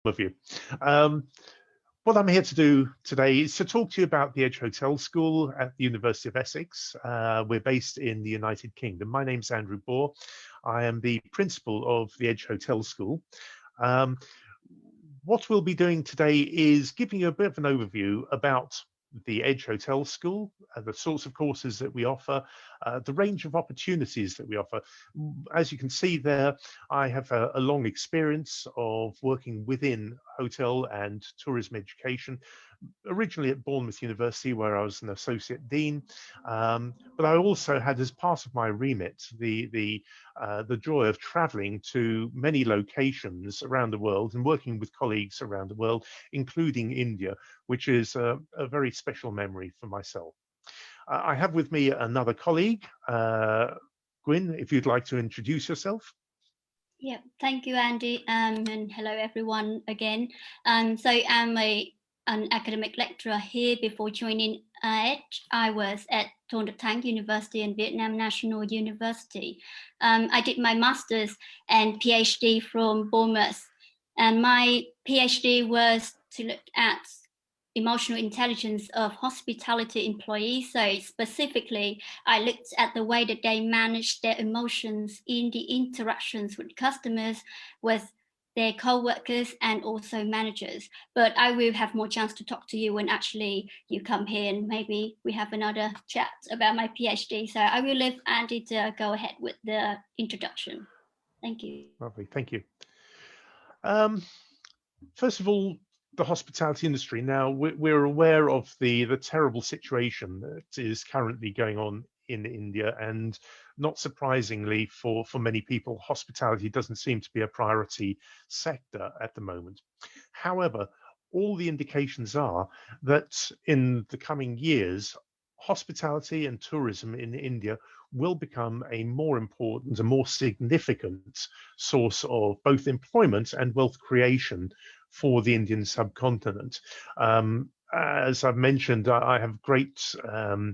of you. Um, what I'm here to do today is to talk to you about the Edge Hotel School at the University of Essex. We're based in the United Kingdom. My name's Andrew Bohr. I am the principal of the Edge Hotel School. Um, what we'll be doing today is giving you a bit of an overview about the Edge Hotel School, the sorts of courses that we offer, the range of opportunities that we offer. As you can see there, I have a long experience of working within hotel and tourism education, originally at Bournemouth University, where I was an associate dean, but I also had, as part of my remit, the joy of travelling to many locations around the world and working with colleagues around the world, including India, which is a very special memory for myself. I have with me another colleague, Gwyn, if you'd like to introduce yourself. Yeah, thank you, Andy, and hello everyone again. So I'm an academic lecturer here. Before joining Edge, I was at Tôn Đức Thắng University and Vietnam National University. I did my master's and PhD from Bournemouth, and my PhD was to look at emotional intelligence of hospitality employees. So specifically, I looked at the way that they manage their emotions in the interactions with customers, with their co-workers and also managers. But I will have more chance to talk to you when actually you come here, and maybe we have another chat about my PhD. So I will leave Andy to go ahead with the introduction. Thank you. Lovely, thank you. Um, First of all, the hospitality industry. Now, we're aware of the terrible situation that is currently going on in India, and not surprisingly for many people, hospitality doesn't seem to be a priority sector at the moment. However, all the indications are that in the coming years, hospitality and tourism in India will become a more important, a more significant source of both employment and wealth creation for the Indian subcontinent. As I've mentioned, I have great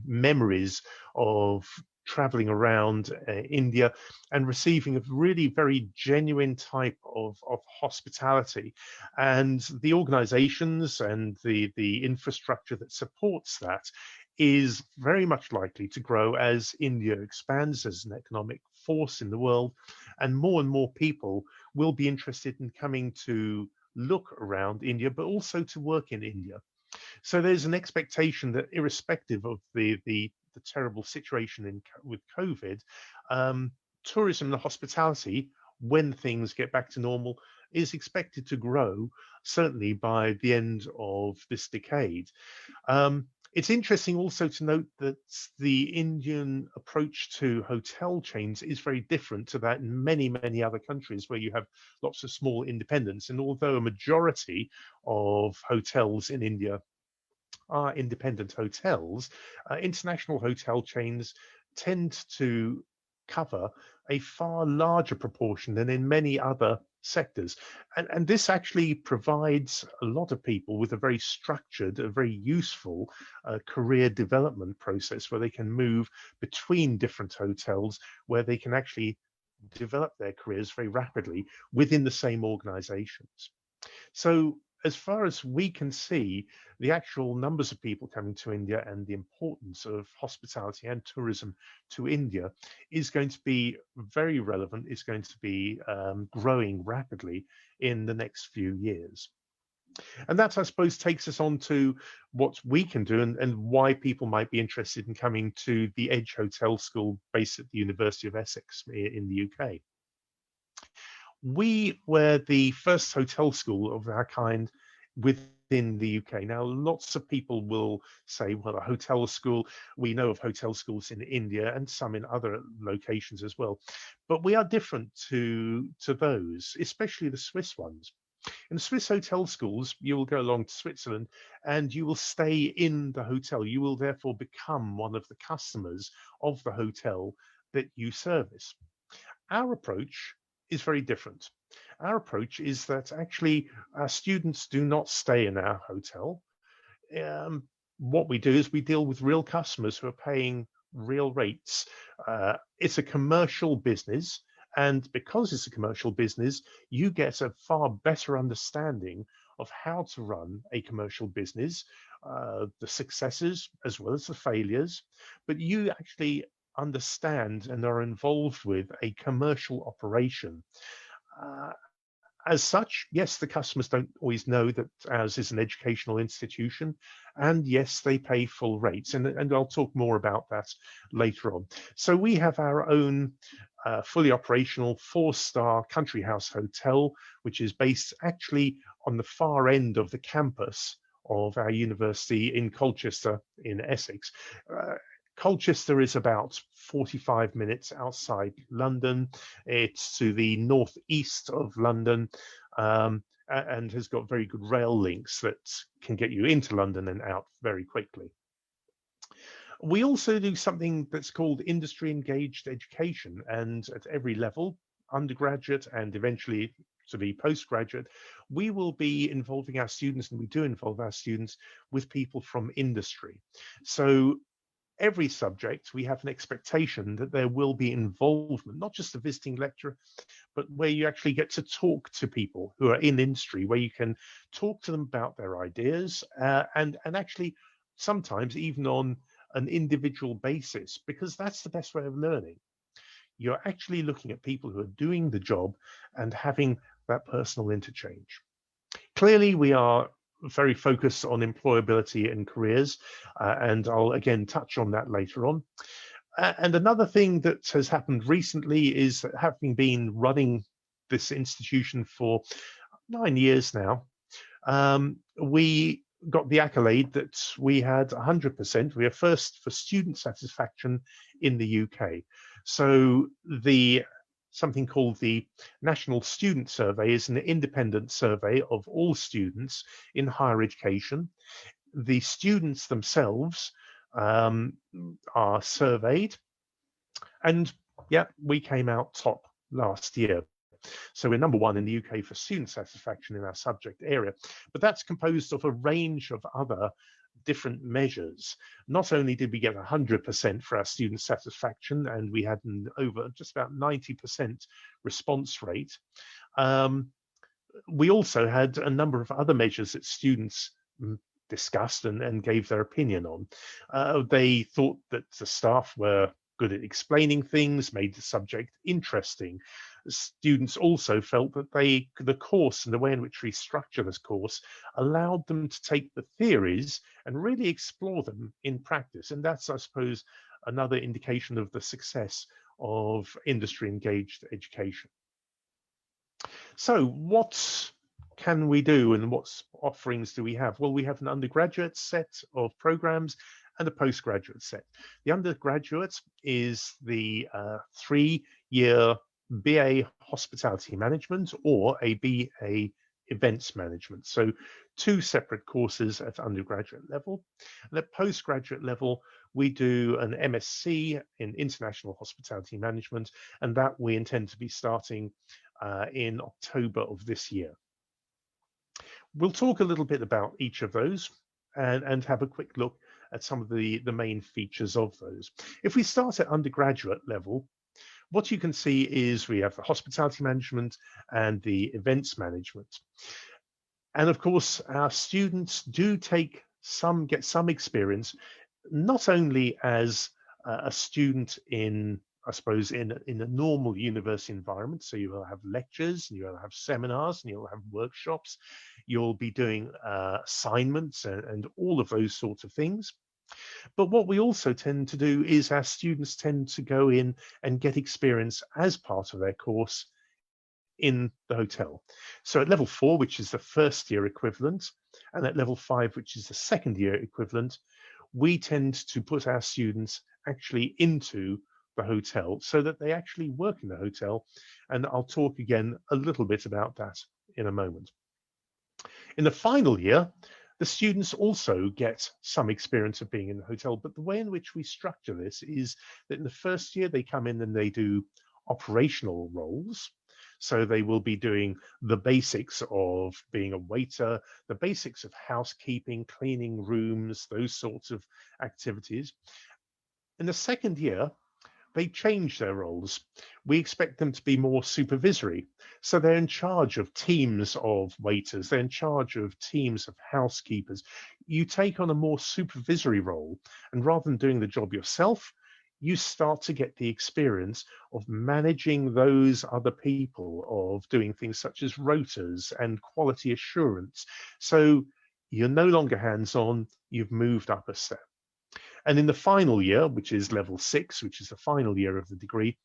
memories of traveling around India and receiving a really very genuine type of hospitality. And the organizations and the infrastructure that supports that is very much likely to grow as India expands as an economic force in the world, and more people will be interested in coming to look around India, but also to work in India. So there's an expectation that, irrespective of the terrible situation with COVID, tourism and hospitality, when things get back to normal, is expected to grow, certainly by the end of this decade. It's interesting also to note that the Indian approach to hotel chains is very different to that in many other countries where you have lots of small independents. And although a majority of hotels in India are independent hotels, international hotel chains tend to cover a far larger proportion than in many other sectors. And this actually provides a lot of people with a very structured, a very useful career development process where they can move between different hotels, where they can actually develop their careers very rapidly within the same organizations. So, as far as we can see, the actual numbers of people coming to India and the importance of hospitality and tourism to India is going to be very relevant, is going to be growing rapidly in the next few years. And that, I suppose, takes us on to what we can do, and why people might be interested in coming to the Edge Hotel School based at the University of Essex in the UK. We were the first hotel school of our kind within the UK. Now, lots of people will say, well, a hotel school, we know of hotel schools in India and some in other locations as well. But we are different to those, especially the Swiss ones. In Swiss hotel schools, you will go along to Switzerland and you will stay in the hotel. You will therefore become one of the customers of the hotel that you service. Our approach is very different. Our approach is that actually our students do not stay in our hotel. Um, what we do is we deal with real customers who are paying real rates. It's a commercial business, And because it's a commercial business, you get a far better understanding of how to run a commercial business, the successes as well as the failures, but you actually understand and are involved with a commercial operation. Uh, as such, yes, the customers don't always know that ours is an educational institution, and yes, they pay full rates, and I'll talk more about that later on. So we have our own fully operational four-star country house hotel, which is based actually on the far end of the campus of our university in Colchester in Essex. Colchester is about 45 minutes outside London. It's to the northeast of London, and has got very good rail links that can get you into London and out very quickly. We also do something that's called industry engaged education, and at every level, undergraduate and eventually to be postgraduate, we will be involving our students, and we do involve our students with people from industry. So every subject, we have an expectation that there will be involvement, not just a visiting lecturer, but where you actually get to talk to people who are in industry, where you can talk to them about their ideas, and actually sometimes even on an individual basis, because that's the best way of learning. You're actually looking at people who are doing the job and having that personal interchange. Clearly, we are very focused on employability and careers, and I'll again touch on that later on. And another thing that has happened recently is that having been running this institution for 9 years now, we got the accolade that we had 100%. We are first for student satisfaction in the UK. So something called the National Student Survey is an independent survey of all students in higher education. The students themselves are surveyed, and yeah, we came out top last year. So we're number one in the UK for student satisfaction in our subject area, but that's composed of a range of other different measures. Not only did we get 100% for our student satisfaction, and we had an over just about 90% response rate, we also had a number of other measures that students discussed and gave their opinion on. They thought that the staff were good at explaining things, made the subject interesting. Students also felt that the course and the way in which we structure this course allowed them to take the theories and really explore them in practice. And that's, I suppose, another indication of the success of industry engaged education. So what can we do and what offerings do we have? Well, we have an undergraduate set of programs and a postgraduate set. The undergraduate is the 3-year BA Hospitality Management or a BA Events Management. So 2 separate courses at undergraduate level. And at postgraduate level, we do an MSc in International Hospitality Management, and that we intend to be starting in October of this year. We'll talk a little bit about each of those and have a quick look at some of the main features of those. If we start at undergraduate level, what you can see is we have the hospitality management and the events management. And of course, our students do get some experience, not only as a student in, I suppose, in a normal university environment. So you will have lectures, and you will have seminars, and you'll have workshops. You'll be doing assignments and all of those sorts of things. But what we also tend to do is our students tend to go in and get experience as part of their course in the hotel. So at level 4, which is the first year equivalent, and at level 5, which is the second year equivalent, we tend to put our students actually into the hotel so that they actually work in the hotel. And I'll talk again a little bit about that in a moment. In the final year, the students also get some experience of being in the hotel, but the way in which we structure this is that in the first year they come in and they do operational roles. So they will be doing the basics of being a waiter, the basics of housekeeping, cleaning rooms, those sorts of activities. In the second year, they change their roles. We expect them to be more supervisory. So they're in charge of teams of waiters, they're in charge of teams of housekeepers. You take on a more supervisory role, and rather than doing the job yourself, you start to get the experience of managing those other people, of doing things such as rotas and quality assurance. So you're no longer hands-on, you've moved up a step. And in the final year, which is level 6, which is the final year of the degree,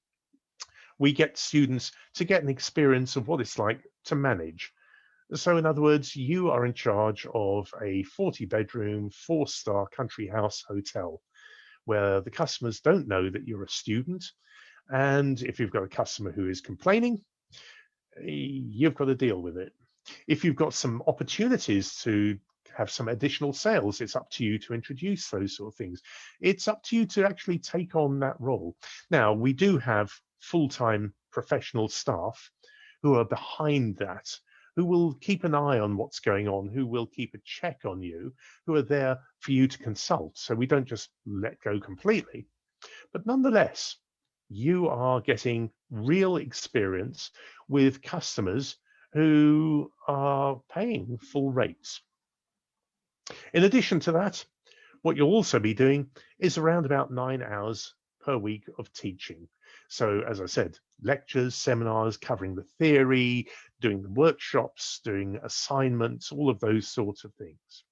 we get students to get an experience of what it's like to manage. So in other words, you are in charge of a 40-bedroom, 4-star country house hotel, where the customers don't know that you're a student. And if you've got a customer who is complaining, you've got to deal with it. If you've got some opportunities to have some additional sales, it's up to you to introduce those sort of things. It's up to you to actually take on that role. Now, we do have full-time professional staff who are behind that, who will keep an eye on what's going on, who will keep a check on you, who are there for you to consult. So we don't just let go completely. But nonetheless, you are getting real experience with customers who are paying full rates. In addition to that, what you'll also be doing is around about 9 hours per week of teaching. So as I said, lectures, seminars covering the theory, doing the workshops, doing assignments, all of those sorts of things.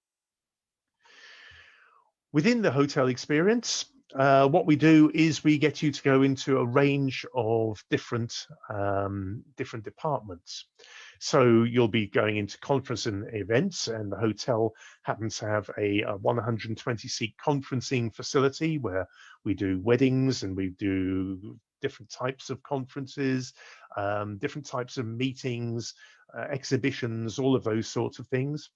Within the hotel experience, what we do is we get you to go into a range of different departments. So you'll be going into conference and events, and the hotel happens to have a 120-seat conferencing facility where we do weddings and we do different types of conferences, different types of meetings, exhibitions, all of those sorts of things.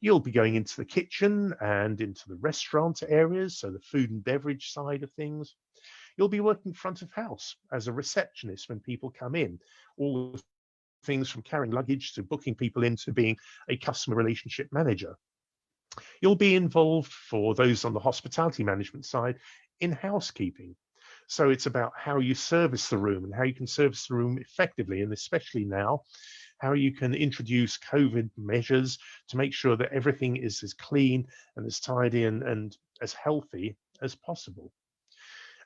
You'll be going into the kitchen and into the restaurant areas, so the food and beverage side of things. You'll be working front of house as a receptionist when people come in, all the things from carrying luggage to booking people in to being a customer relationship manager. You'll be involved, for those on the hospitality management side, in housekeeping. So it's about how you service the room and how you can service the room effectively, and especially now, how you can introduce COVID measures to make sure that everything is as clean and as tidy and as healthy as possible.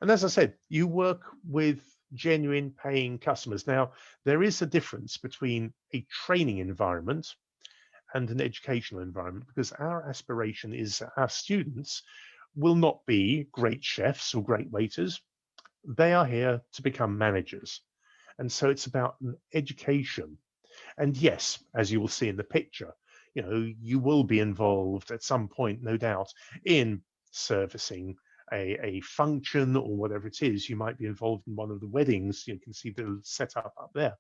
And as I said, you work with genuine paying customers. Now, there is a difference between a training environment and an educational environment, because our aspiration is that our students will not be great chefs or great waiters. They are here to become managers. And so it's about an education. And yes, as you will see in the picture, you know, you will be involved at some point, no doubt, in servicing a function or whatever it is. You might be involved in one of the weddings. You can see the setup up there.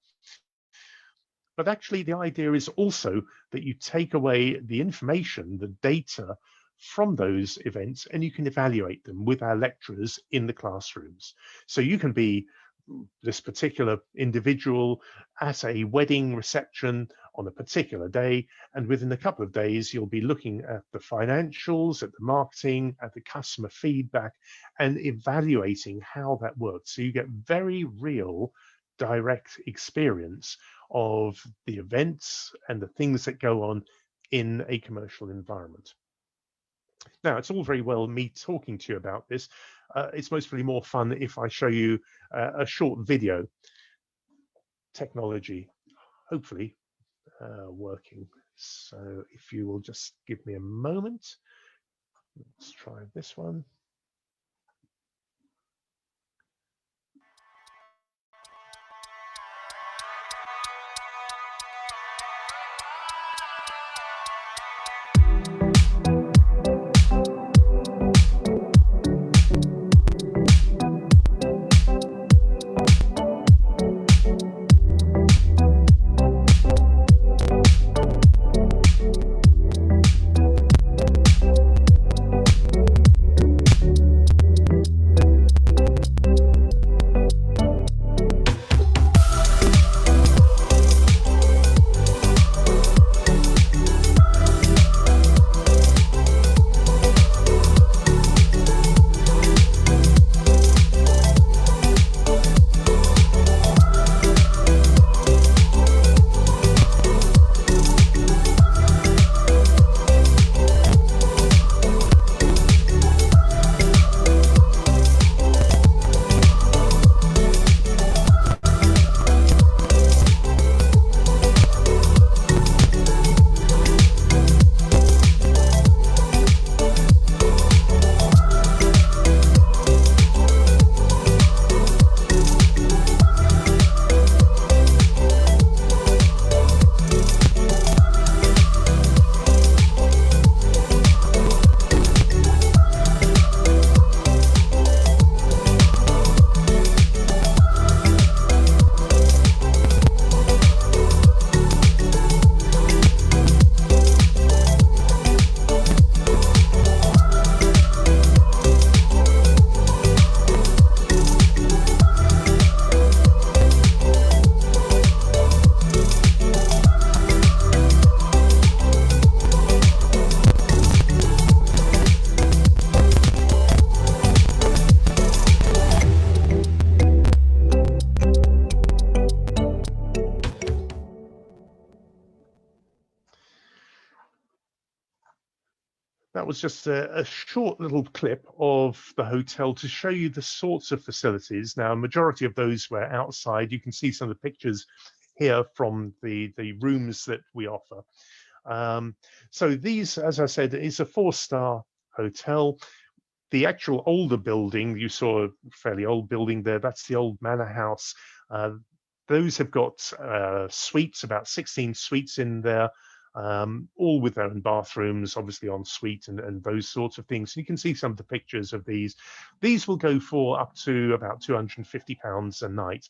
But actually, the idea is also that you take away the information, the data from those events, and you can evaluate them with our lecturers in the classrooms. So you can be this particular individual at a wedding reception on a particular day, and within a couple of days you'll be looking at the financials, at the marketing, at the customer feedback, and evaluating how that works. So you get very real direct experience of the events and the things that go on in a commercial environment. Now, it's all very well me talking to you about this. It's mostly more fun if I show you a short video. Technology, hopefully working. So if you will just give me a moment, let's try this one. That was just a short little clip of the hotel to show you the sorts of facilities. Now, a majority of those were outside. You can see some of the pictures here from the rooms that we offer. So these, as I said, is a 4-star hotel. The actual older building, you saw a fairly old building there, that's the old manor house. Those have got suites, about 16 suites in there, all with their own bathrooms, obviously en suite and those sorts of things. You can see some of the pictures of these. These will go for up to about £250 a night.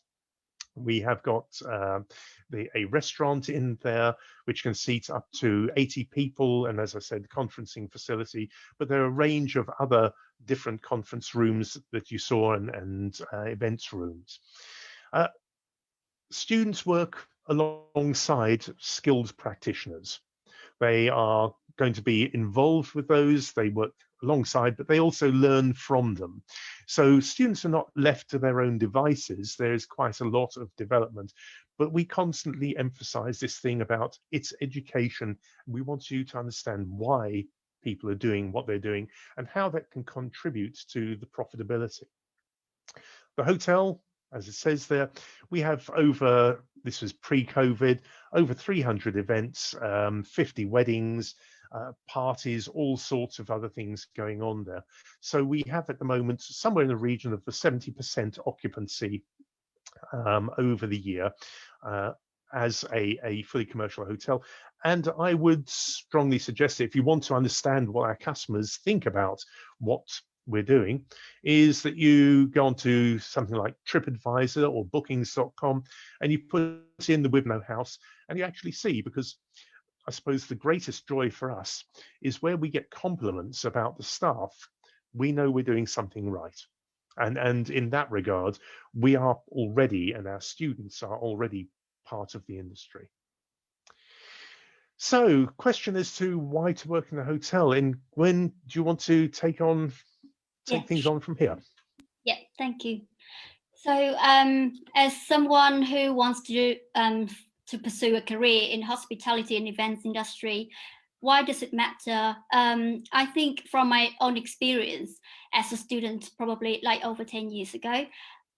We have got a restaurant in there which can seat up to 80 people, and as I said, conferencing facility. But there are a range of other different conference rooms that you saw and events rooms. Students work alongside skilled practitioners. They are going to be involved with those. They work alongside, but they also learn from them. So students are not left to their own devices. There's quite a lot of development, but we constantly emphasize this thing about it's education. We want you to understand why people are doing what they're doing and how that can contribute to the profitability. The hotel, as it says there, we have over, this was pre-COVID, over 300 events, 50 weddings, parties, all sorts of other things going on there. So we have at the moment somewhere in the region of the 70% occupancy over the year as a fully commercial hotel. And I would strongly suggest that if you want to understand what our customers think about what we're doing, is that you go onto something like TripAdvisor or Bookings.com and you put in the Wivenhoe House and you actually see, because I suppose the greatest joy for us is where we get compliments about the staff, we know we're doing something right. And in that regard, we are already, and our students are already part of the industry. So, question as to why to work in a hotel, and Gwen, do you want to take things on from here? Yeah, thank you. So, as someone who wants to pursue a career in hospitality and events industry, why does it matter? I think from my own experience as a student, probably like over 10 years ago,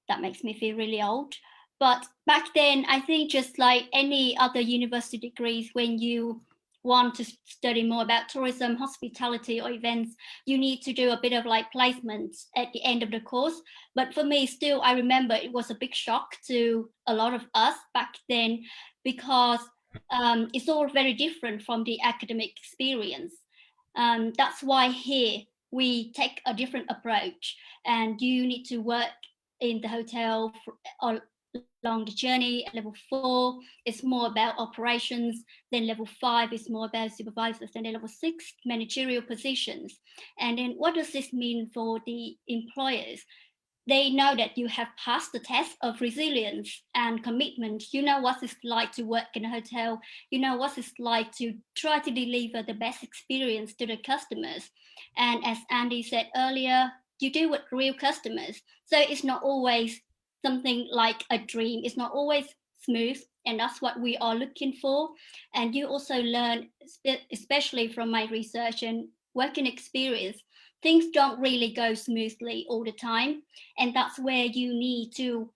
that makes me feel really old. But back then, I think just like any other university degrees, when you want to study more about tourism, hospitality, or events, you need to do a bit of like placements at the end of the course. But for me, still, I remember it was a big shock to a lot of us back then, because it's all very different from the academic experience. That's why here we take a different approach, and you need to work in the hotel along the journey. At level 4, it's more about operations. Then level 5 is more about supervisors. And then level 6, managerial positions. And then what does this mean for the employers? They know that you have passed the test of resilience and commitment. You know what it's like to work in a hotel. You know what it's like to try to deliver the best experience to the customers. And as Andy said earlier, you do with real customers. So it's not always something like a dream. It's not always smooth. And that's what we are looking for. And you also learn, especially from my research and working experience, things don't really go smoothly all the time. And that's where you need to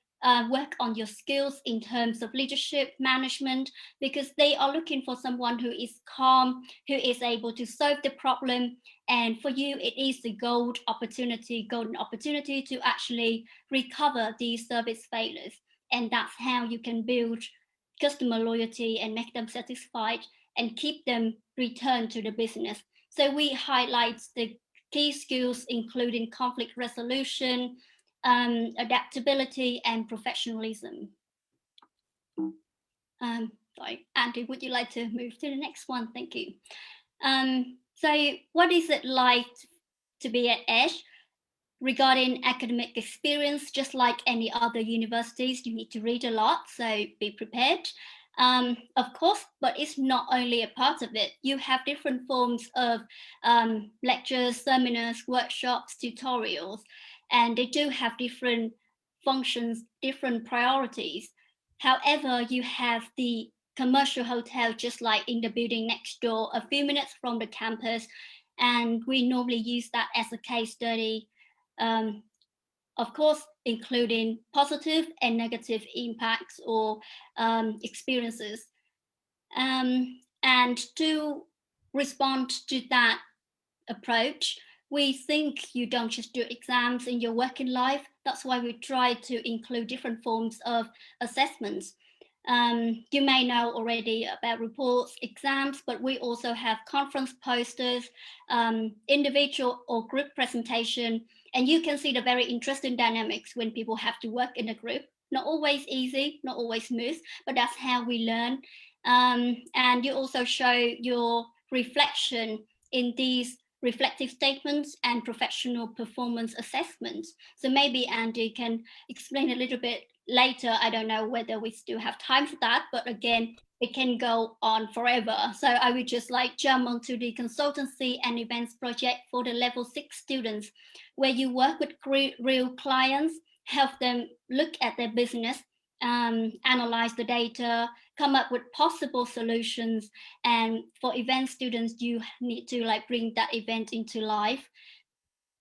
work on your skills in terms of leadership, management, because they are looking for someone who is calm, who is able to solve the problem. And for you, it is the golden opportunity to actually recover these service failures. And that's how you can build customer loyalty and make them satisfied and keep them return to the business. So we highlight the key skills, including conflict resolution, adaptability, and professionalism. Sorry, Andy, would you like to move to the next one? Thank you. So what is it like to be at Edge? Regarding academic experience, just like any other universities, you need to read a lot, so be prepared. Of course, but it's not only a part of it. You have different forms of lectures, seminars, workshops, tutorials, and they do have different functions, different priorities. However, you have the commercial hotel just like in the building next door, a few minutes from the campus. and we normally use that as a case study, of course, including positive and negative impacts or experiences. And to respond to that approach, we think you don't just do exams in your working life. That's why we try to include different forms of assessments. You may know already about reports, exams, but we also have conference posters, individual or group presentation, and you can see the very interesting dynamics when people have to work in a group. Not always easy, not always smooth, but that's how we learn. And you also show your reflection in these reflective statements and professional performance assessments. So maybe Andy can explain a little bit later. I don't know whether we still have time for that, but again, it can go on forever. So I would just like jump onto the consultancy and events project for the level 6 students, where you work with real clients, help them look at their business, analyze the data, come up with possible solutions. And for event students, you need to like bring that event into life.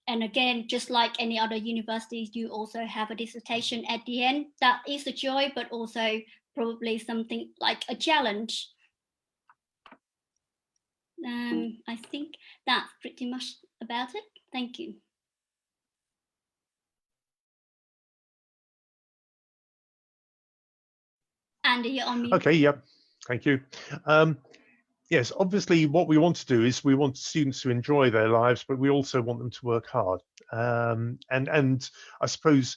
And again, just like any other universities, you also have a dissertation at the end. That is a joy, but also probably something like a challenge. I think that's pretty much about it. Thank you. Andy, you're on mute. Okay, yep, thank you. Yes, obviously what we want to do is we want students to enjoy their lives, but we also want them to work hard. And I suppose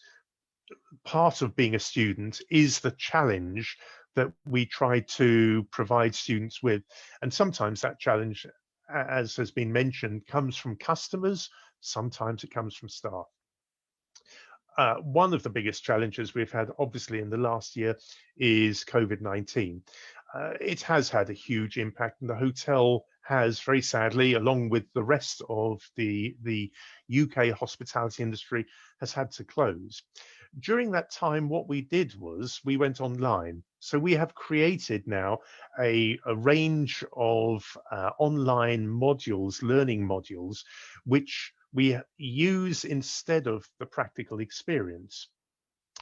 part of being a student is the challenge that we try to provide students with. And sometimes that challenge, as has been mentioned, comes from customers, sometimes it comes from staff. One of the biggest challenges we've had, obviously, in the last year is COVID-19. It has had a huge impact, and the hotel has, very sadly, along with the rest of the UK hospitality industry, has had to close. During that time, what we did was we went online. So we have created now a range of online modules, learning modules, which we use instead of the practical experience.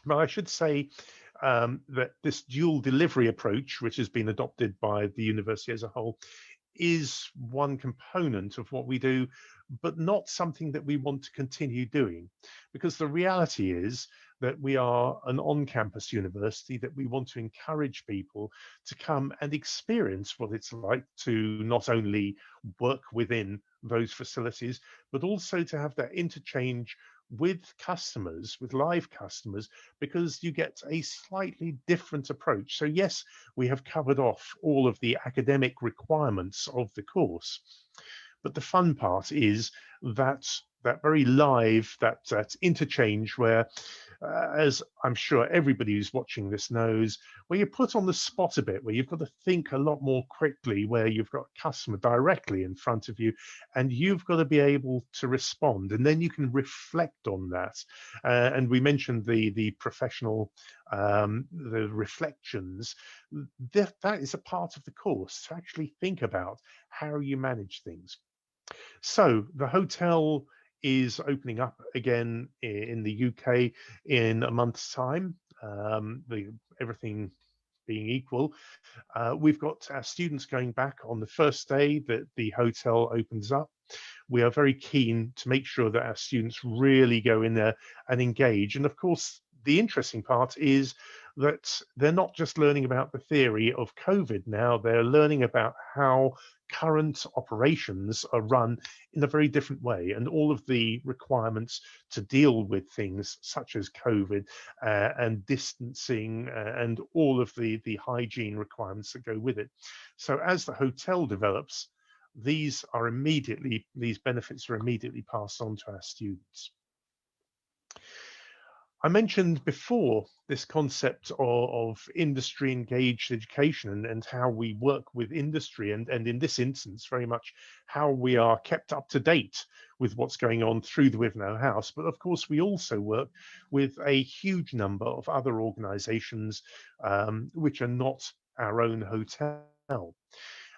Now, I should say that this dual delivery approach, which has been adopted by the university as a whole, is one component of what we do, but not something that we want to continue doing. Because the reality is that we are an on-campus university, that we want to encourage people to come and experience what it's like to not only work within those facilities, but also to have that interchange with customers, with live customers, because you get a slightly different approach. So yes, we have covered off all of the academic requirements of the course, but the fun part is that very live, that interchange where, as I'm sure everybody who's watching this knows, where you're put on the spot a bit, where you've got to think a lot more quickly, where you've got a customer directly in front of you, and you've got to be able to respond, and then you can reflect on that. And we mentioned the professional, the reflections. That is a part of the course, to actually think about how you manage things. So the hotel is opening up again in the UK in a month's time. Everything being equal, we've got our students going back on the first day that the hotel opens up. We are very keen to make sure that our students really go in there and engage. And of course, the interesting part is that they're not just learning about the theory of COVID now, they're learning about how current operations are run in a very different way, and all of the requirements to deal with things such as COVID and distancing and all of the hygiene requirements that go with it. So as the hotel develops, these benefits are immediately passed on to our students. I mentioned before this concept of industry engaged education and how we work with industry, and in this instance very much how we are kept up to date with what's going on through the Wivno House. But of course we also work with a huge number of other organizations which are not our own hotel.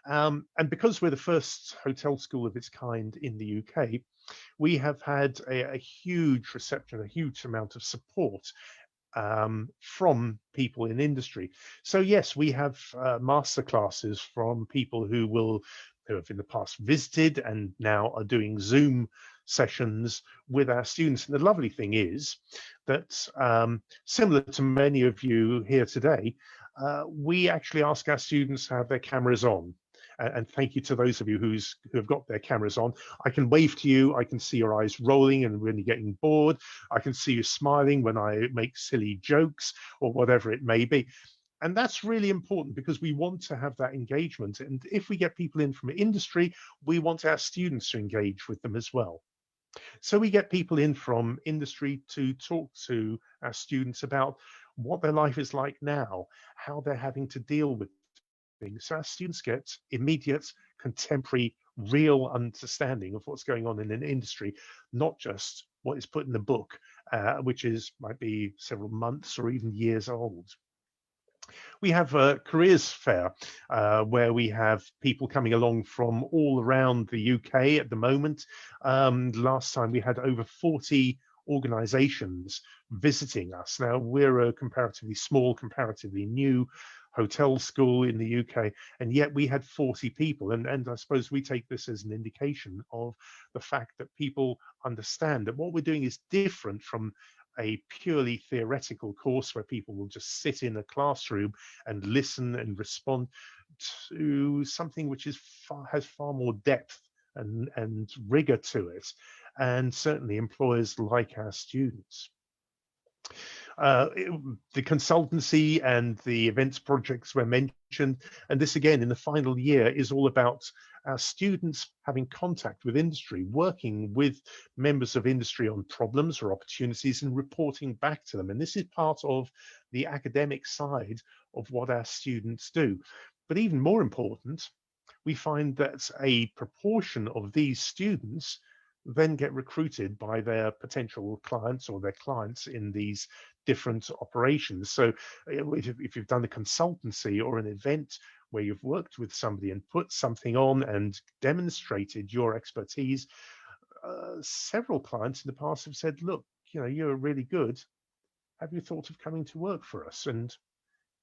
And because we're the first hotel school of its kind in the UK, we have had a huge reception, a huge amount of support from people in industry. So yes, we have masterclasses from people who have in the past visited and now are doing Zoom sessions with our students. And the lovely thing is that similar to many of you here today, we actually ask our students to have their cameras on. And thank you to those of you who have got their cameras on. I can wave to you, I can see your eyes rolling and when you're getting bored, I can see you smiling when I make silly jokes or whatever it may be. And that's really important because we want to have that engagement. And if we get people in from industry, we want our students to engage with them as well. So we get people in from industry to talk to our students about what their life is like now, how they're having to deal with things. So our students get immediate, contemporary, real understanding of what's going on in an industry, not just what is put in the book, which might be several months or even years old. We have a careers fair where we have people coming along from all around the UK at the moment. Last time we had over 40 organizations visiting us. Now we're a comparatively small, comparatively new hotel school in the UK, and yet we had 40 people. And I suppose we take this as an indication of the fact that people understand that what we're doing is different from a purely theoretical course where people will just sit in a classroom and listen and respond to something which has far more depth and rigor to it. And certainly employers like our students. The consultancy and the events projects were mentioned, and this again in the final year is all about our students having contact with industry, working with members of industry on problems or opportunities and reporting back to them. And this is part of the academic side of what our students do. But even more important, we find that a proportion of these students then get recruited by their potential clients or their clients in these different operations. So if you've done a consultancy or an event where you've worked with somebody and put something on and demonstrated your expertise, several clients in the past have said, look, you're really good. Have you thought of coming to work for us? And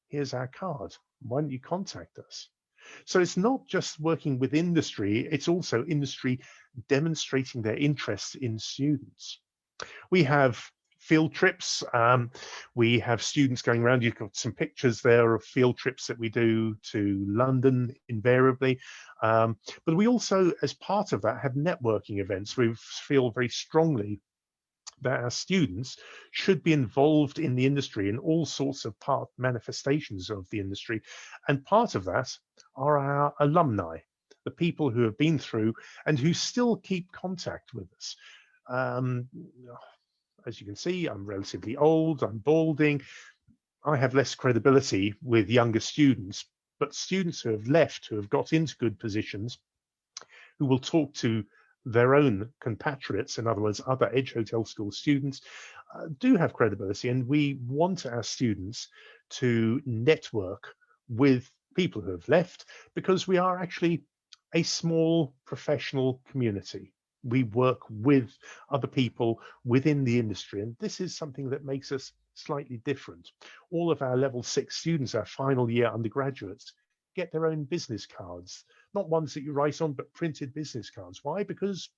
here's our card. Why don't you contact us? So it's not just working with industry, it's also industry demonstrating their interest in students. We have field trips. We have students going around. You've got some pictures there of field trips that we do to London invariably. But we also, as part of that, have networking events. We feel very strongly that our students should be involved in the industry in all sorts of manifestations of the industry. And part of that are our alumni, the people who have been through and who still keep contact with us. As you can see, I'm relatively old, I'm balding. I have less credibility with younger students, but students who have left, who have got into good positions, who will talk to their own compatriots, in other words, other Edge Hotel School students, do have credibility. And we want our students to network with people who have left, because we are actually a small professional community. We work with other people within the industry, and this is something that makes us slightly different. All of our level 6 students, our final year undergraduates, get their own business cards, not ones that you write on, but printed business cards. Why? Because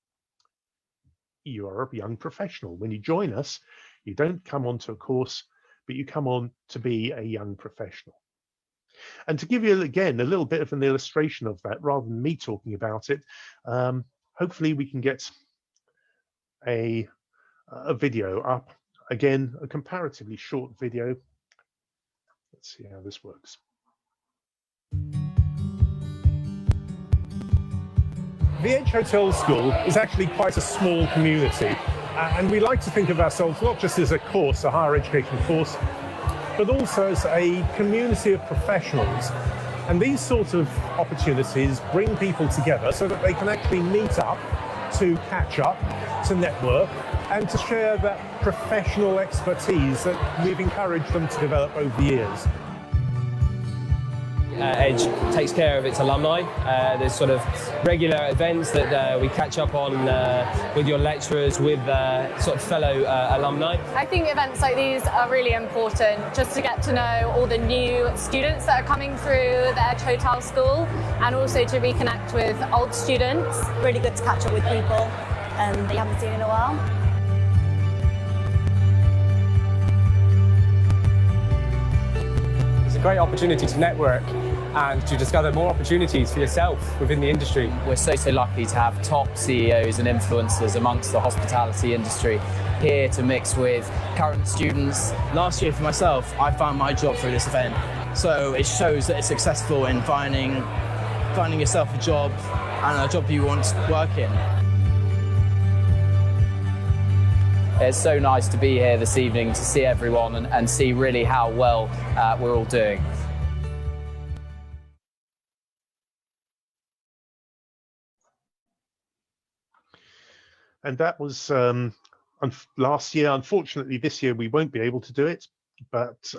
you are a young professional. When you join us, you don't come onto a course, but you come on to be a young professional. And to give you, again, a little bit of an illustration of that, rather than me talking about it, hopefully we can get a video up. Again, a comparatively short video. Let's see how this works. The Edge Hotel School is actually quite a small community, and we like to think of ourselves not just as a course, a higher education course, but also as a community of professionals. And these sorts of opportunities bring people together so that they can actually meet up, to catch up, to network, and to share that professional expertise that we've encouraged them to develop over the years. Edge takes care of its alumni. There's sort of regular events that we catch up on with your lecturers, with sort of fellow alumni. I think events like these are really important just to get to know all the new students that are coming through the Edge Hotel School, and also to reconnect with old students. Really good to catch up with people that you haven't seen in a while. It's a great opportunity to network and to discover more opportunities for yourself within the industry. We're so lucky to have top CEOs and influencers amongst the hospitality industry here to mix with current students. Last year for myself, I found my job through this event. So it shows that it's successful in finding yourself a job and a job you want to work in. It's so nice to be here this evening to see everyone and see really how well we're all doing. And that was last year. Unfortunately, this year we won't be able to do it, but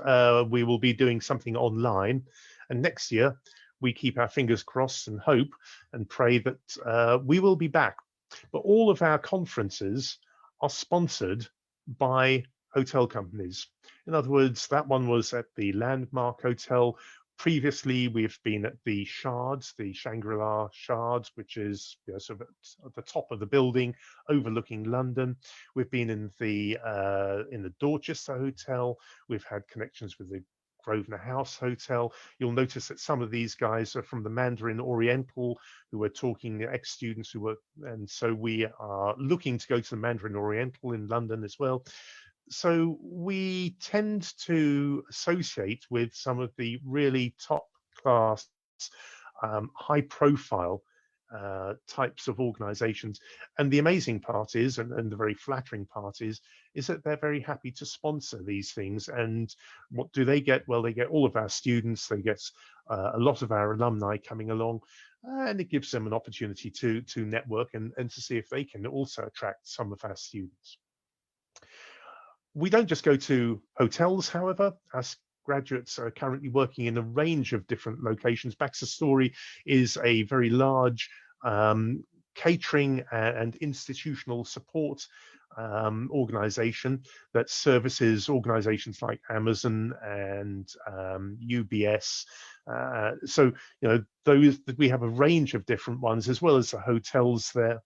we will be doing something online. And next year, we keep our fingers crossed and hope and pray that we will be back. But all of our conferences are sponsored by hotel companies. In other words, that one was at the Landmark Hotel. Previously, we've been at the Shards, the Shangri-La Shards, which is sort of at the top of the building overlooking London. We've been in the Dorchester Hotel. We've had connections with the Grosvenor House Hotel. You'll notice that some of these guys are from the Mandarin Oriental, who are talking ex-students who were, and so we are looking to go to the Mandarin Oriental in London as well. So we tend to associate with some of the really top class, high profile types of organizations. And the amazing part is, and the very flattering part is that they're very happy to sponsor these things. And what do they get? Well, they get all of our students, they get a lot of our alumni coming along, and it gives them an opportunity to network and to see if they can also attract some of our students. We don't just go to hotels, however. As graduates are currently working in a range of different locations. Baxter Story is a very large catering and institutional support organization that services organizations like Amazon and UBS. So, those that we have a range of different ones, as well as the hotels there.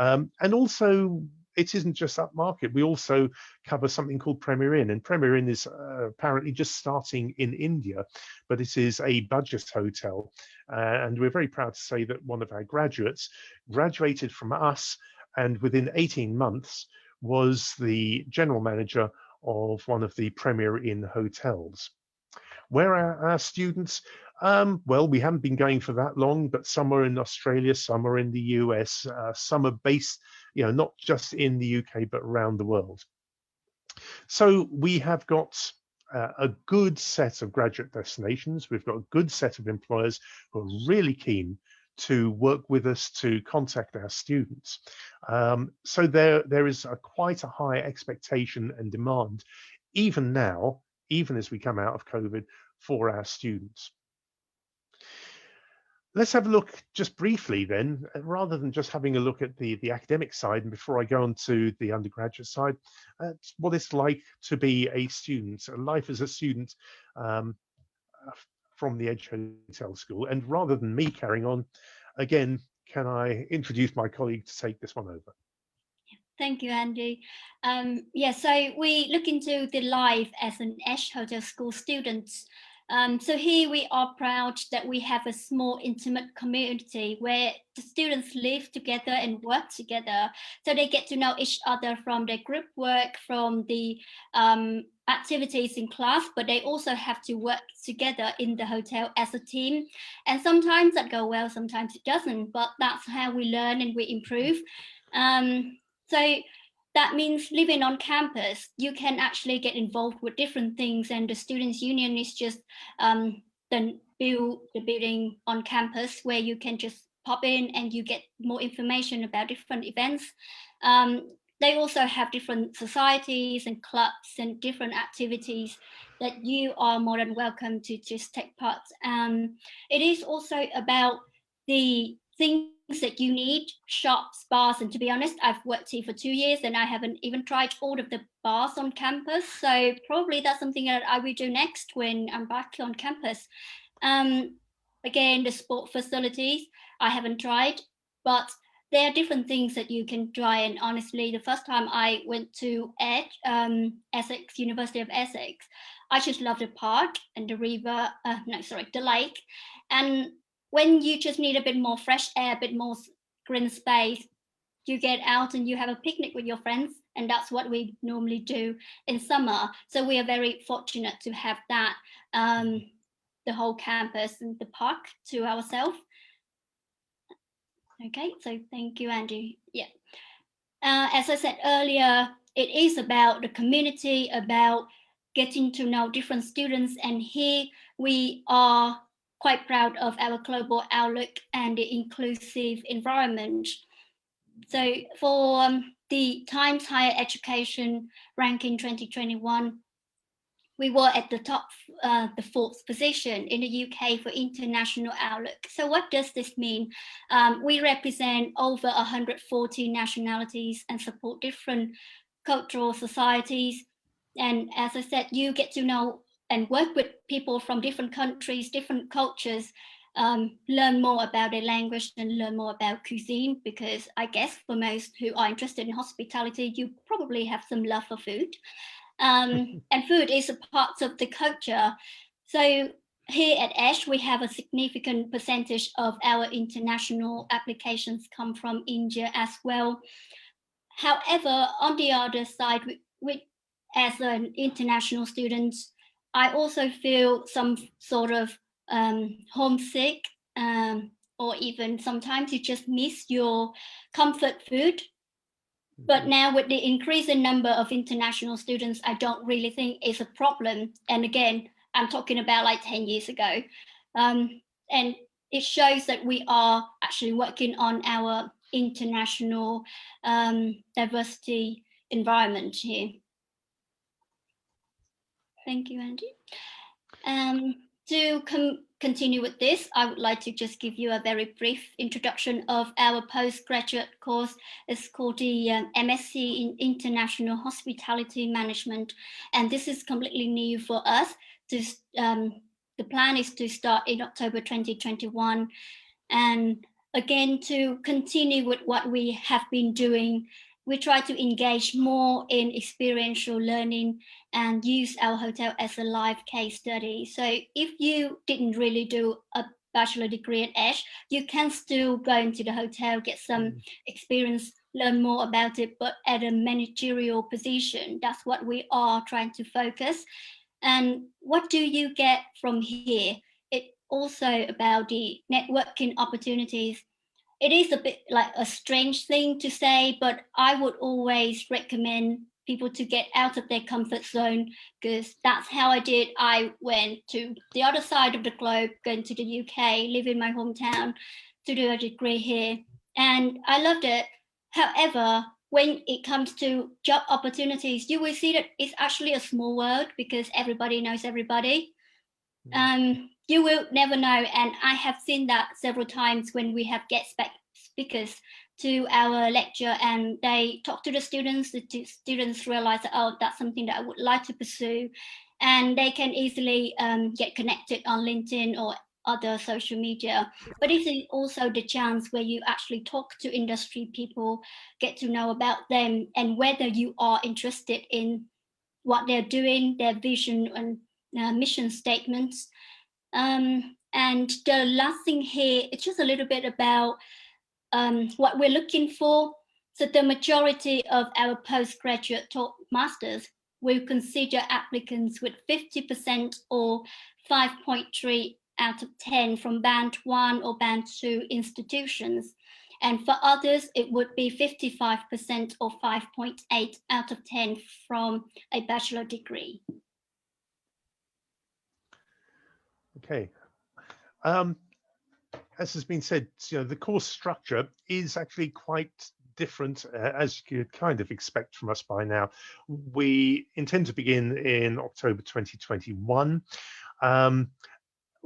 And also, it isn't just upmarket. We also cover something called Premier Inn, and Premier Inn is apparently just starting in India, but it is a budget hotel. And we're very proud to say that one of our graduates graduated from us, and within 18 months was the general manager of one of the Premier Inn hotels. Where are our students? Well, we haven't been going for that long, but some are in Australia, some are in the US, some are based, not just in the UK, but around the world. So we have got a good set of graduate destinations. We've got a good set of employers who are really keen to work with us to contact our students. So there is quite a high expectation and demand, even now, even as we come out of COVID, for our students. Let's have a look just briefly then, rather than just having a look at the academic side, and before I go on to the undergraduate side, what it's like to be a student, life as a student from the Edge Hotel School. And rather than me carrying on, again, can I introduce my colleague to take this one over? Thank you, Andy. So we look into the life as an Edge Hotel School student. So here we are proud that we have a small intimate community where the students live together and work together. So they get to know each other from their group work, from the activities in class, but they also have to work together in the hotel as a team. And sometimes that goes well, sometimes it doesn't, but that's how we learn and we improve. So that means living on campus, you can actually get involved with different things, and the Students' Union is just the building on campus where you can just pop in and you get more information about different events. they also have different societies and clubs and different activities that you are more than welcome to just take part. It is also about the things that you need, shops, bars, and to be honest, I've worked here for 2 years and I haven't even tried all of the bars on campus. So probably that's something that I will do next when I'm back on campus. Again, the sport facilities, I haven't tried, but there are different things that you can try. And honestly, the first time I went to Essex, University of Essex, I just loved the park and the river, the lake. And when you just need a bit more fresh air, a bit more green space, you get out and you have a picnic with your friends. And that's what we normally do in summer. So we are very fortunate to have that, the whole campus and the park to ourselves. Okay, so thank you, Andy. Yeah. As I said earlier, it is about the community, about getting to know different students. And here we are quite proud of our global outlook and the inclusive environment. So for the Times Higher Education ranking 2021, we were at the top, the 4th position in the UK for international outlook. So what does this mean? We represent over 140 nationalities and support different cultural societies. And as I said, you get to know and work with people from different countries, different cultures, learn more about their language and learn more about cuisine, because I guess for most who are interested in hospitality, you probably have some love for food. And food is a part of the culture. So here at ASH, we have a significant percentage of our international applications come from India as well. However, on the other side, as an international student, I also feel some sort of homesick, or even sometimes you just miss your comfort food. But now with the increasing number of international students, I don't really think it's a problem. And again, I'm talking about like 10 years ago. And it shows that we are actually working on our international diversity environment here. Thank you, Andy. To continue with this, I would like to just give you a very brief introduction of our postgraduate course. It's called the MSc in International Hospitality Management, and this is completely new for us. The plan is to start in October 2021, and again, to continue with what we have been doing, we try to engage more in experiential learning and use our hotel as a live case study. So if you didn't really do a bachelor degree at ASH, you can still go into the hotel, get some experience, learn more about it, but at a managerial position. That's what we are trying to focus. And what do you get from here? It's also about the networking opportunities. It is a bit like a strange thing to say, but I would always recommend people to get out of their comfort zone, because that's how I did. I went to the other side of the globe, going to the UK, live in my hometown to do a degree here. And I loved it. However, when it comes to job opportunities, you will see that it's actually a small world because everybody knows everybody. You will never know, and I have seen that several times when we have guest speakers to our lecture and they talk to the students realize that, oh, that's something that I would like to pursue, and they can easily get connected on LinkedIn or other social media. But it's also the chance where you actually talk to industry people, get to know about them and whether you are interested in what they're doing, their vision and mission statements. And the last thing here, it's just a little bit about what we're looking for. So the majority of our postgraduate masters will consider applicants with 50% or 5.3 out of 10 from band 1 or band 2 institutions. And for others, it would be 55% or 5.8 out of 10 from a bachelor degree. Okay. As has been said, the course structure is actually quite different, as you'd kind of expect from us by now. We intend to begin in October 2021.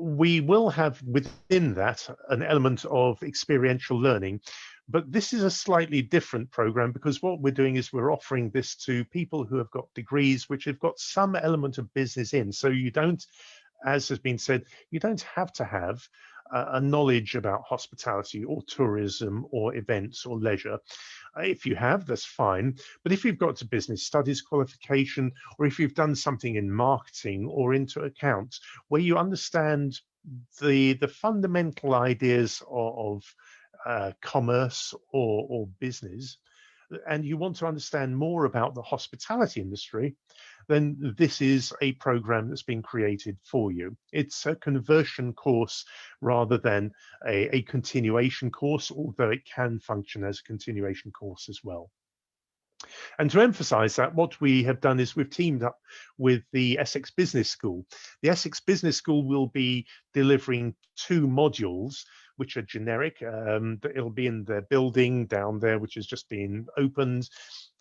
We will have within that an element of experiential learning, but this is a slightly different program because what we're doing is we're offering this to people who have got degrees which have got some element of business in. So you don't, as has been said, you don't have to have a knowledge about hospitality or tourism or events or leisure. If you have, that's fine. But if you've got a business studies qualification, or if you've done something in marketing or into accounts, where you understand the fundamental ideas of commerce or business, and you want to understand more about the hospitality industry, then this is a program that's been created for you. It's a conversion course rather than a continuation course, although it can function as a continuation course as well. And to emphasize that, what we have done is we've teamed up with the Essex Business School. The Essex Business School will be delivering 2 modules which are generic. It'll be in their building down there, which has just been opened.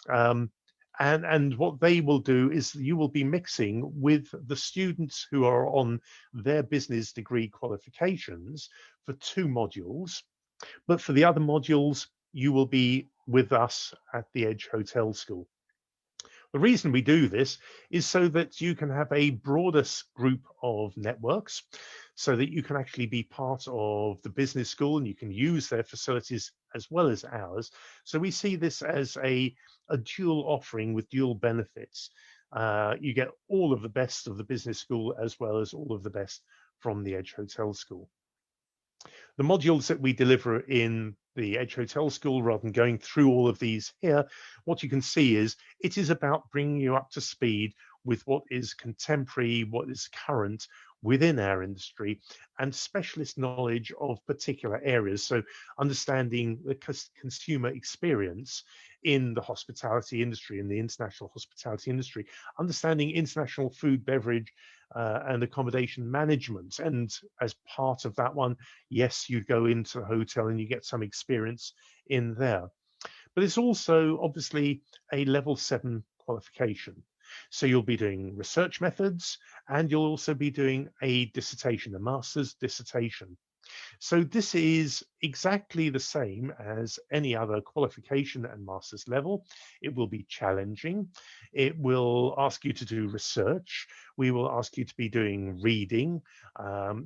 And what they will do is you will be mixing with the students who are on their business degree qualifications for 2 modules. But for the other modules, you will be with us at the Edge Hotel School. The reason we do this is so that you can have a broader group of networks, so that you can actually be part of the business school and you can use their facilities as well as ours. So we see this as a dual offering with dual benefits. You get all of the best of the business school as well as all of the best from the Edge Hotel School. The modules that we deliver in the Edge Hotel School, rather than going through all of these here, what you can see is it is about bringing you up to speed with what is contemporary, what is current within our industry, and specialist knowledge of particular areas. So understanding the consumer experience in the hospitality industry, in the international hospitality industry, understanding international food, beverage, and accommodation management. And as part of that one, yes, you go into the hotel and you get some experience in there. But it's also obviously a level 7 qualification. So you'll be doing research methods, and you'll also be doing a dissertation, a master's dissertation. So this is exactly the same as any other qualification and master's level. It will be challenging. It will ask you to do research. We will ask you to be doing reading.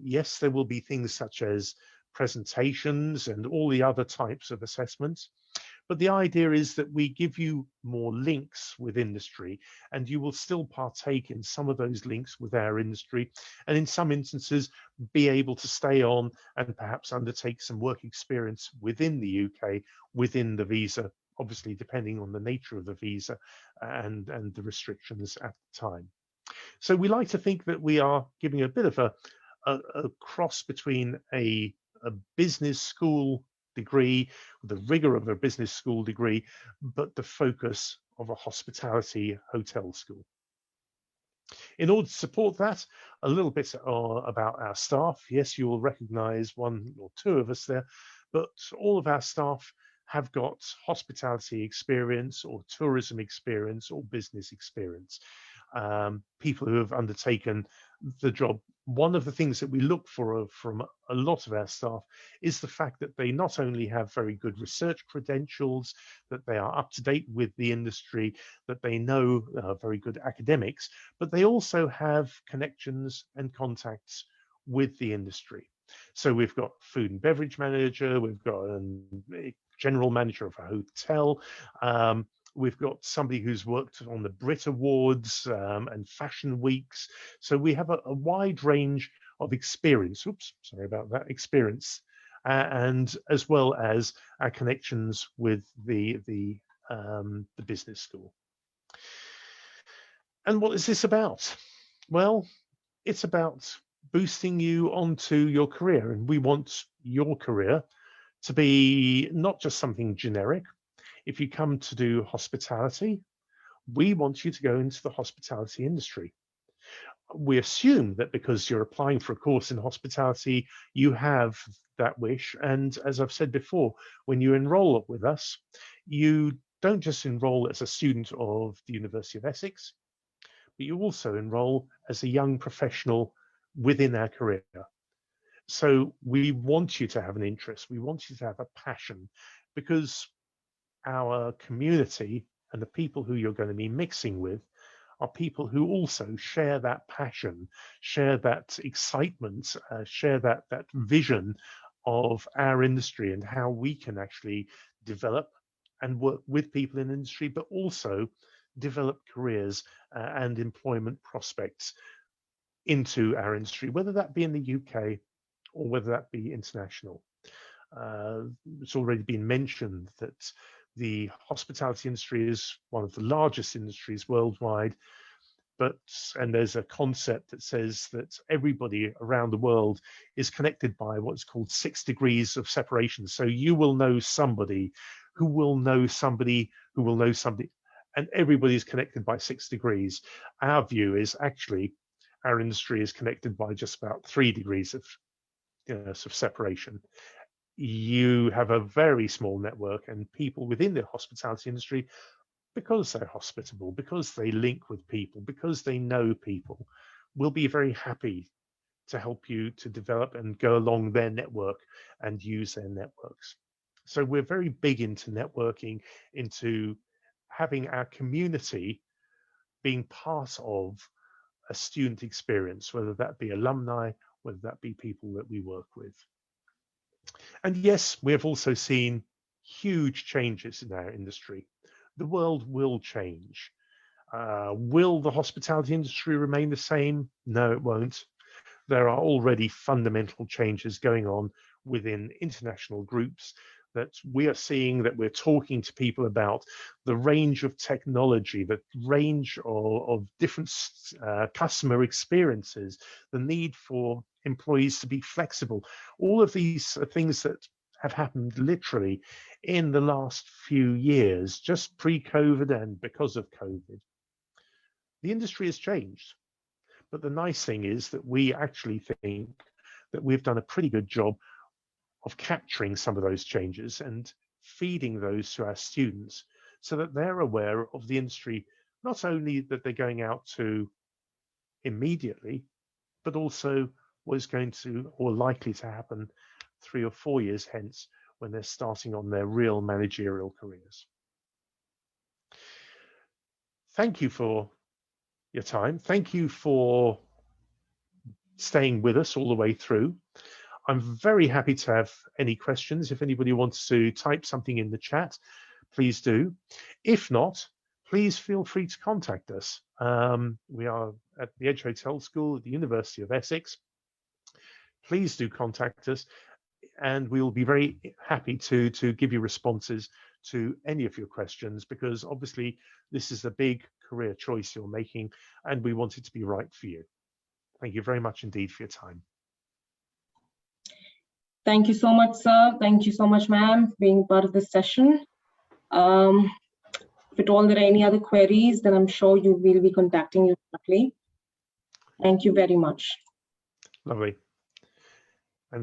Yes, there will be things such as presentations and all the other types of assessments. But the idea is that we give you more links with industry, and you will still partake in some of those links with our industry, and in some instances be able to stay on and perhaps undertake some work experience within the UK, within the visa, obviously depending on the nature of the visa and the restrictions at the time. So we like to think that we are giving a bit of a cross between a business school degree, the rigor of a business school degree, but the focus of a hospitality hotel school. In order to support that, a little bit about our staff. Yes, you will recognize 1 or 2 of us there, but all of our staff have got hospitality experience or tourism experience or business experience. People who have undertaken the job. One of the things that we look for from a lot of our staff is the fact that they not only have very good research credentials, that they are up to date with the industry, that they know very good academics, but they also have connections and contacts with the industry. So we've got food and beverage manager, we've got a general manager of a hotel, we've got somebody who's worked on the Brit Awards and Fashion Weeks. So we have a wide range of experience. Oops, sorry about that, experience. And as well as our connections with the business school. And what is this about? Well, it's about boosting you onto your career. And we want your career to be not just something generic. If you come to do hospitality, we want you to go into the hospitality industry. We assume that because you're applying for a course in hospitality, you have that wish. And as I've said before, when you enroll with us, you don't just enroll as a student of the University of Essex, but you also enroll as a young professional within our career. So we want you to have an interest, we want you to have a passion, because our community and the people who you're going to be mixing with are people who also share that passion, share that excitement, share that vision of our industry and how we can actually develop and work with people in industry, but also develop careers and employment prospects into our industry, whether that be in the UK or whether that be international. It's already been mentioned that the hospitality industry is one of the largest industries worldwide, and there's a concept that says that everybody around the world is connected by what's called 6 degrees of separation. So you will know somebody who will know somebody who will know somebody, and everybody's connected by 6 degrees. Our view is actually our industry is connected by just about 3 degrees of, sort of separation. You have a very small network, and people within the hospitality industry, because they're hospitable, because they link with people, because they know people, will be very happy to help you to develop and go along their network and use their networks. So we're very big into networking, into having our community being part of a student experience, whether that be alumni, whether that be people that we work with. And yes, we have also seen huge changes in our industry. The world will change. Will the hospitality industry remain the same? No, it won't. There are already fundamental changes going on within international groups that we are seeing, that we're talking to people about, the range of technology, the range of different customer experiences, the need for employees to be flexible. All of these are things that have happened literally in the last few years, just pre-COVID and because of COVID. The industry has changed, but the nice thing is that we actually think that we've done a pretty good job of capturing some of those changes and feeding those to our students so that they're aware of the industry, not only that they're going out to immediately, but also what is going to or likely to happen 3 or 4 years hence, when they're starting on their real managerial careers. Thank you for your time. Thank you for staying with us all the way through. I'm very happy to have any questions. If anybody wants to type something in the chat, please do. If not, please feel free to contact us. We are at the Edge Hotel School at the University of Essex. Please do contact us, and we will be very happy to give you responses to any of your questions, because obviously this is a big career choice you're making, and we want it to be right for you. Thank you very much indeed for your time. Thank you so much, sir. Thank you so much, ma'am, for being part of this session. If at all there are any other queries, then I'm sure you will be contacting you shortly. Thank you very much. Lovely.